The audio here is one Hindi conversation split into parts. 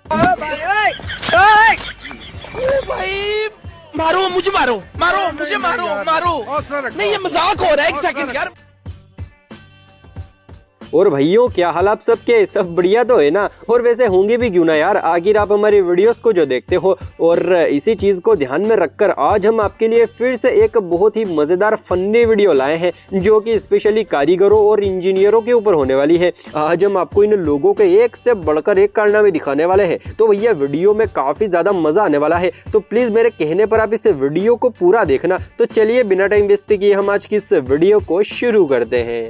भाई मारो मुझे, मारो मारो मुझे, मारो मारो, नहीं ये मजाक हो रहा है, एक सेकंड यार। और भाइयों क्या हाल आप सबके, सब बढ़िया तो है ना। और वैसे होंगे भी क्यों ना यार, आखिर आप हमारी वीडियोस को जो देखते हो। और इसी चीज को ध्यान में रखकर आज हम आपके लिए फिर से एक बहुत ही मजेदार फनी वीडियो लाए हैं, जो कि स्पेशली कारीगरों और इंजीनियरों के ऊपर होने वाली है। आज हम आपको इन लोगों के एक से बढ़कर एक कारनामे दिखाने वाले हैं। तो भैया वीडियो में काफी ज्यादा मजा आने वाला है, तो प्लीज मेरे कहने पर आप इस वीडियो को पूरा देखना। तो चलिए बिना टाइम वेस्ट किए हम आज की इस वीडियो को शुरू करते हैं।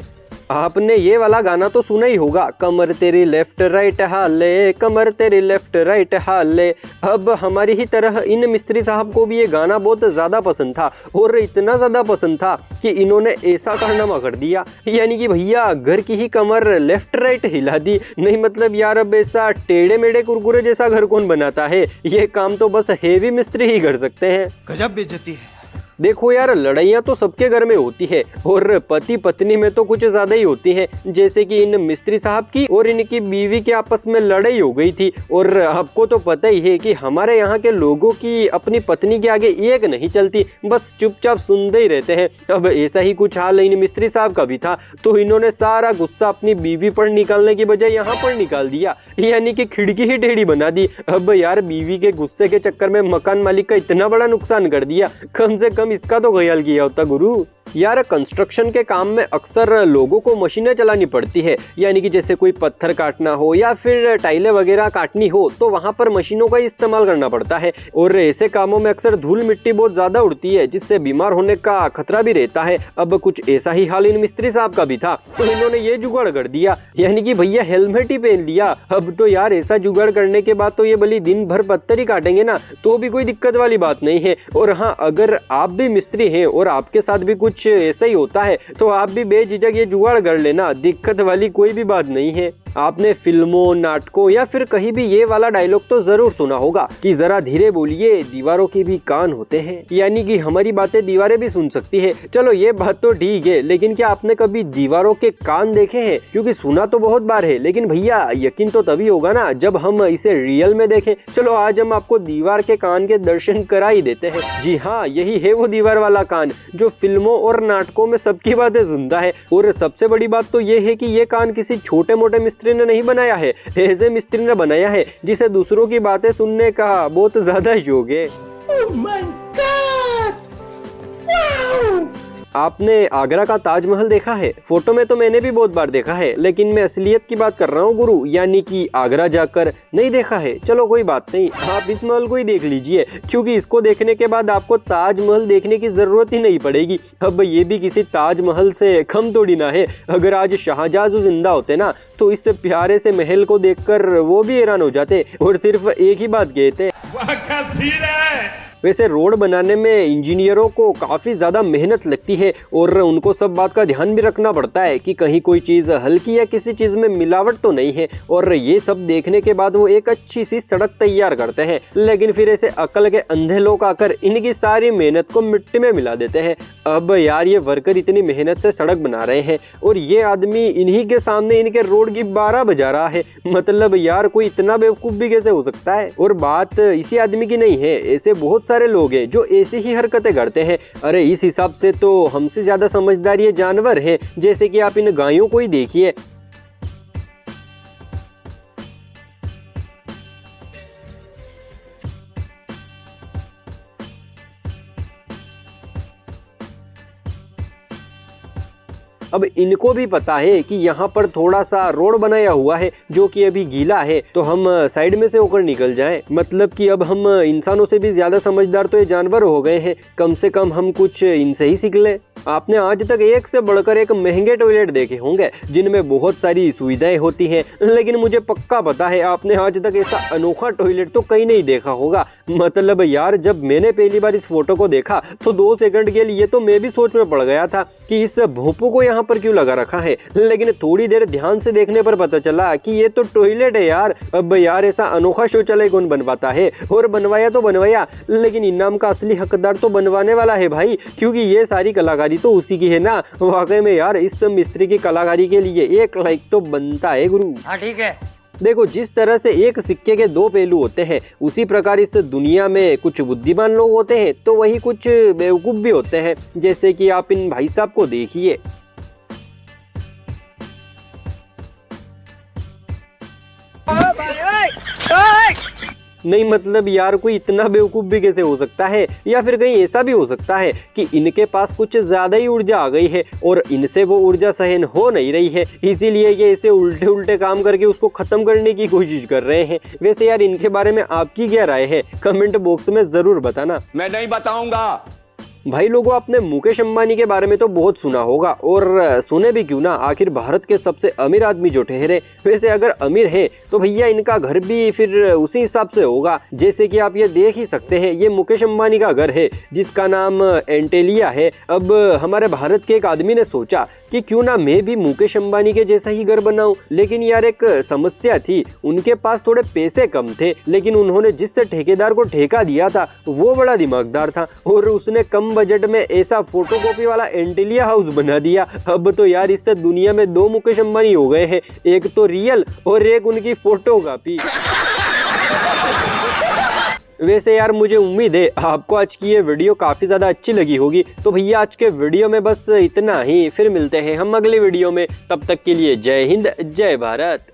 आपने ये वाला गाना तो सुना ही होगा, कमर तेरी लेफ्ट राइट हाले, कमर तेरी लेफ्ट राइट हाले। अब हमारी ही तरह इन मिस्त्री साहब को भी ये गाना बहुत ज़्यादा पसंद था, और इतना ज़्यादा पसंद था कि इन्होंने ऐसा कारनामा कर दिया, यानी कि भैया घर की ही कमर लेफ्ट राइट हिला दी। नहीं मतलब यार, अब ऐसा टेढ़े मेढ़े कुरकुरे जैसा घर कौन बनाता है, ये काम तो बस हेवी मिस्त्री ही कर सकते हैं। गजब बेइज्जती है। देखो यार, लड़ाइयाँ तो सबके घर में होती है, और पति पत्नी में तो कुछ ज्यादा ही होती है। जैसे कि इन मिस्त्री साहब की और इनकी बीवी के आपस में लड़ाई हो गई थी। और आपको तो पता ही है कि हमारे यहाँ के लोगों की अपनी पत्नी के आगे एक नहीं चलती, बस चुपचाप सुनते ही रहते हैं। अब ऐसा ही कुछ हाल इन मिस्त्री साहब का भी था, तो इन्होंने सारा गुस्सा अपनी बीवी पर निकालने की बजाय यहाँ पर निकाल दिया, यानी कि खिड़की ही टेढ़ी बना दी। अब यार बीवी के गुस्से के चक्कर में मकान मालिक का इतना बड़ा नुकसान कर दिया, कम से कम इसका तो ख्याल किया होता गुरु। यार कंस्ट्रक्शन के काम में अक्सर लोगों को मशीनें चलानी पड़ती है, यानी कि जैसे कोई पत्थर काटना हो या फिर टाइलें वगैरह काटनी हो, तो वहां पर मशीनों का इस्तेमाल करना पड़ता है। और ऐसे कामों में अक्सर धूल मिट्टी बहुत ज्यादा उड़ती है, जिससे बीमार होने का खतरा भी रहता है। अब कुछ ऐसा ही हाल इन मिस्त्री साहब का भी था, तो इन्होंने ये जुगाड़ कर दिया, यानी कि भैया हेलमेट ही पहन लिया। अब तो यार ऐसा जुगाड़ करने के बाद तो ये भली दिन भर पत्थर ही काटेंगे ना, तो भी कोई दिक्कत वाली बात नहीं है। और हाँ, अगर आप भी मिस्त्री हैं और आपके साथ भी कुछ ऐसा ही होता है, तो आप भी बेझिझक ये जुगाड़ कर लेना, दिक्कत वाली कोई भी बात नहीं है। आपने फिल्मों, नाटकों या फिर कहीं भी ये वाला डायलॉग तो जरूर सुना होगा कि जरा धीरे बोलिए, दीवारों के भी कान होते हैं, यानी कि हमारी बातें दीवारें भी सुन सकती है। चलो ये बात तो ठीक है, लेकिन क्या आपने कभी दीवारों के कान देखे हैं? क्योंकि सुना तो बहुत बार है, लेकिन भैया यकीन तो तभी होगा ना जब हम इसे रियल में देखें। चलो आज हम आपको दीवार के कान के दर्शन करा ही देते हैं। जी हाँ, यही है वो दीवार वाला कान जो फिल्मों और नाटकों में सबकी बातें सुनता है। और सबसे बड़ी बात तो ये है कि ये कान किसी छोटे मोटे मिस्त्री ने नहीं बनाया है, ऐसे मिस्त्री ने बनाया है जिसे दूसरों की बातें सुनने का बहुत ज्यादा शौक है। Oh my God! Wow! आपने आगरा का ताजमहल देखा है? फोटो में तो मैंने भी बहुत बार देखा है, लेकिन मैं असलियत की बात कर रहा हूँ गुरु, यानी कि आगरा जाकर नहीं देखा है। चलो कोई बात नहीं, आप इस महल को ही देख लीजिए, क्योंकि इसको देखने के बाद आपको ताजमहल देखने की जरूरत ही नहीं पड़ेगी। अब ये भी किसी ताजमहल से कम थोड़ी ना है। अगर आज शाहजहां जिंदा होते ना, तो इस प्यारे से महल को देखकर वो भी हैरान हो जाते और सिर्फ एक ही बात कहते, वैसे रोड बनाने में इंजीनियरों को काफ़ी ज़्यादा मेहनत लगती है, और उनको सब बात का ध्यान भी रखना पड़ता है कि कहीं कोई चीज़ हल्की या किसी चीज़ में मिलावट तो नहीं है। और ये सब देखने के बाद वो एक अच्छी सी सड़क तैयार करते हैं, लेकिन फिर ऐसे अकल के अंधे लोग आकर इनकी सारी मेहनत को मिट्टी में मिला देते हैं। अब यार ये वर्कर इतनी मेहनत से सड़क बना रहे हैं, और ये आदमी इन्हीं के सामने इनके रोड की 12 बजा रहा है। मतलब यार कोई इतना बेवकूफ़ भी कैसे हो सकता है? और बात इसी आदमी की नहीं है, ऐसे बहुत सारे लोग हैं जो ऐसी ही हरकतें करते हैं। अरे इस हिसाब से तो हमसे ज्यादा समझदार ये जानवर हैं, जैसे कि आप इन गायों को ही देखिए। अब इनको भी पता है कि यहाँ पर थोड़ा सा रोड बनाया हुआ है जो कि अभी गीला है, तो हम साइड में से होकर निकल जाएं। मतलब कि अब हम इंसानों से भी ज्यादा समझदार तो ये जानवर हो गए हैं, कम से कम हम कुछ इनसे ही सीख लें। आपने आज तक एक से बढ़कर एक महंगे टॉयलेट देखे होंगे जिनमें बहुत सारी सुविधाएं होती हैं, लेकिन मुझे पक्का पता है आपने आज तक ऐसा अनोखा टॉयलेट तो कहीं नहीं देखा होगा। मतलब यार जब मैंने पहली बार इस फोटो को देखा तो 2 सेकंड के लिए तो मैं भी सोच में पड़ गया था कि इस भोंपू को यहाँ पर क्यों लगा रखा है, लेकिन थोड़ी देर ध्यान से देखने पर पता चला कि ये तो टॉयलेट है यार। अब यार ऐसा अनोखा शौचालय कौन बनवाता है, और बनवाया तो बनवाया, लेकिन इनाम का असली हकदार तो बनवाने वाला है भाई, क्योंकि ये सारी कलाकारी तो उसी की है ना। वाकई में यार इस मिस्त्री की कलाकारी के लिए 1 लाइक तो बनता है गुरु। हाँ ठीक है। देखो, जिस तरह से एक सिक्के के दो पहलू होते हैं, उसी प्रकार इस दुनिया में कुछ बुद्धिमान लोग होते हैं तो वही कुछ बेवकूफ भी होते हैं, जैसे कि आप इन भाई साहब को देखिए। नहीं मतलब यार, कोई इतना बेवकूफ भी कैसे हो सकता है? या फिर कहीं ऐसा भी हो सकता है कि इनके पास कुछ ज्यादा ही ऊर्जा आ गई है और इनसे वो ऊर्जा सहन हो नहीं रही है, इसीलिए ये ऐसे उल्टे उल्टे काम करके उसको खत्म करने की कोशिश कर रहे हैं। वैसे यार, इनके बारे में आपकी क्या राय है? कमेंट बॉक्स में जरूर बताना। मैं नहीं बताऊंगा। भाई लोगों, आपने मुकेश अंबानी के बारे में तो बहुत सुना होगा, और सुने भी क्यों ना, आखिर भारत के सबसे अमीर आदमी जो ठहरे। वैसे अगर अमीर है तो भैया इनका घर भी फिर उसी हिसाब से होगा। जैसे कि आप ये देख ही सकते हैं, ये मुकेश अंबानी का घर है जिसका नाम एंटेलिया है। अब हमारे भारत के एक आदमी ने सोचा कि क्यों ना मैं भी मुकेश अंबानी के जैसा ही घर बनाऊं, लेकिन यार एक समस्या थी, उनके पास थोड़े पैसे कम थे, लेकिन उन्होंने जिससे ठेकेदार को ठेका दिया था वो बड़ा दिमागदार था और उसने कम बजट में ऐसा फोटोकॉपी वाला एंटेलिया हाउस बना दिया। अब तो यार इससे दुनिया में दो मुकेश अंबानी हो गए हैं, एक तो रियल और एक उनकी फोटोकॉपी। वैसे यार, मुझे उम्मीद है आपको आज की ये वीडियो काफ़ी ज़्यादा अच्छी लगी होगी। तो भैया आज के वीडियो में बस इतना ही, फिर मिलते हैं हम अगले वीडियो में। तब तक के लिए जय हिंद, जय भारत।